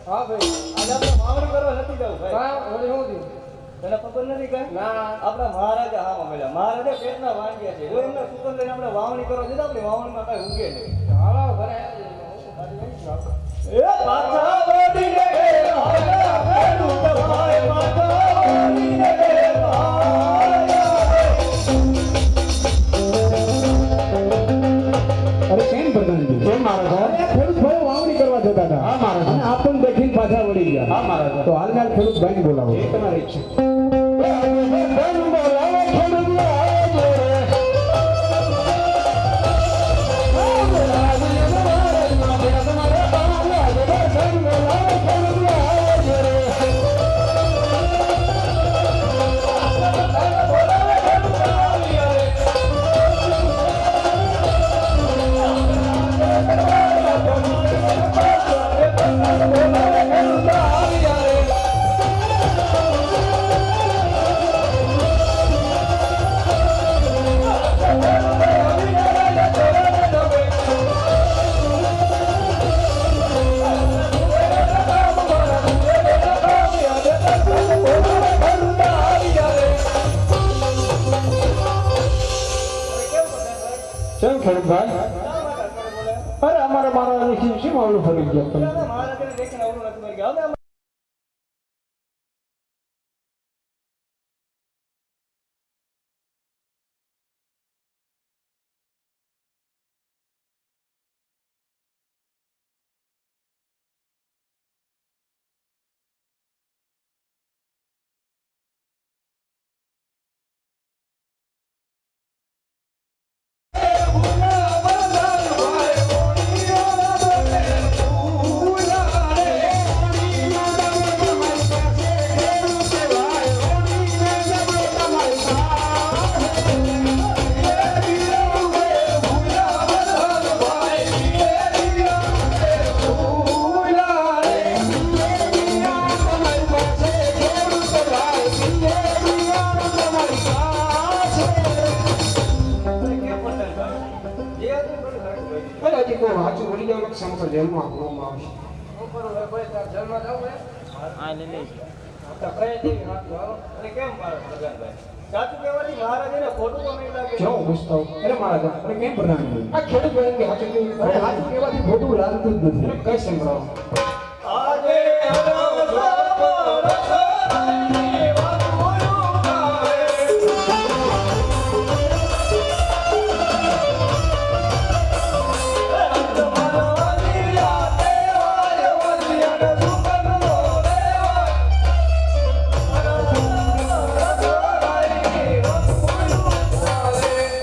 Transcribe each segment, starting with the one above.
હા ભાઈ આજે આપણે વાવણી કરવા નથી જવું ભાઈ. હા ઓલી હું થયું તને ખબર નથી કઈ? ના આપણા મહારાજા હા મળ્યા. મહારાજા પેટના વાંગ્યા છે. જો એમના સુગંધ લઈને આપણે વાવણી કરવા જતા આપણી વાવણીમાં કઈ ઉગે નહીં. હાલો ઘરે એ પાછા વળીને આયા પેલું તમારે પાછા વળીને આયા. અરે કેમ પ્રધાનજી કેમ મહારાજા? અરે આ ખેડૂત ભાઈ વાવણી કરવા જતા હતા હા મહારાજા. અને આપણને દેખીને પાછા વળી ગયા હા મહારાજા. તો હાલના ખેડૂત ભાઈને બોલાવો એ તમારી ઈચ્છા. કેમ ખેડૂત ભાઈ? અરે અમારા મારા શી માવલું ફરી ગયા તમે? મહારાજાને દેખીને અવળું નથી મળી ગયા. હવે અરે હજી કોઈ વાંચું વળી જાવ સમગ્ર જેલમાં આપવામાં આવશે. હા લઈ લઈશું. અને કેમ મારા ભગવાનભાઈ? સાચું કહેવાથી મહારાજાને ખોટું તો નહીં લાગે. કેવું પૂછતો? અરે મહારાજા અરે કેમ પ્રધાનજી આ ખેડૂત ભાઈ કે હાચું કેવું? અરે હાથ કહેવાથી ખોટું લાગતું જ નથી કઈ સંભળાવો? આજે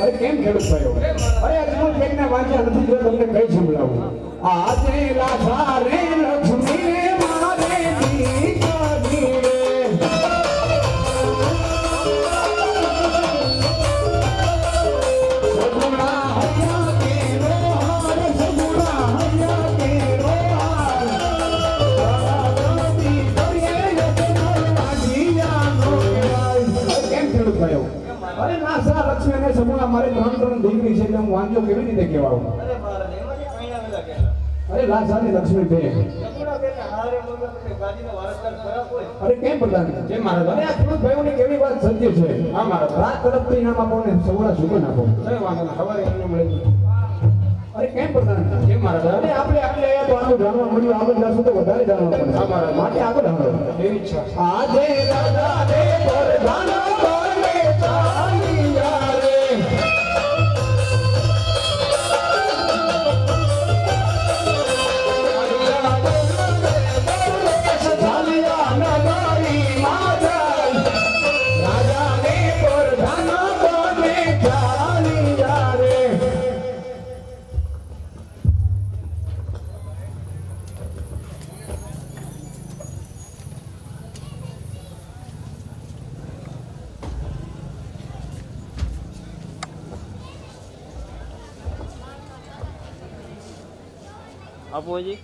અરે કેમ ખેડૂત ભાઈઓ અરે આ તમે પેટના વાંચ્યા નથી જો તમને કઈ સંભળાવું આજે લાખા રે લક્ષ્મી રે મારે દીકરી રે સગુણા હૈયા કેરો હાર સગુણા હૈયા કેરો હાર રાતી દરિયે યતના વાજીયાનો કેવાય કેમ ખેડૂત ભાઈઓ અરે ના સા લક્ષ્મી અને સગુણા મારે ત્રણ દીકરી છે એટલે હું વાંજો કેવી રીતે કહેવાઉં અરે મહારાજ એમાંથી કઈના વેલા કહેતા. અરે લાલ સાની લક્ષ્મી બે સગુણા બેને હારે મોગા પછી ગાદીનો વારસદાર ખરાબ હોય. અરે કેમ પ્રધાન કેમ મહારાજા? અરે આ ખેડૂત ભાઈઓને કેવી વાત સત્ય છે હા મહારાજા. રાત તરફથી ઇનામ આપો ને સગુણા સુગન આપો કઈ વાંધો નહીં. સવારે એમને મળી અરે કેમ પ્રધાન કેમ મહારાજા? અરે આપણે આયા તો આનું જાણવા મળ્યું આગળ જાશું તો વધારે જાણવા મળે હા, મહારાજ. માટે આગળ હાલો એવી ઈચ્છા. આજે રાજા રે પ્રધાન કોને ચાલી યારે ચાલિયા નગારી માજા રાજા ને પ્રધાન કોને ચાલી યારે આપો હજી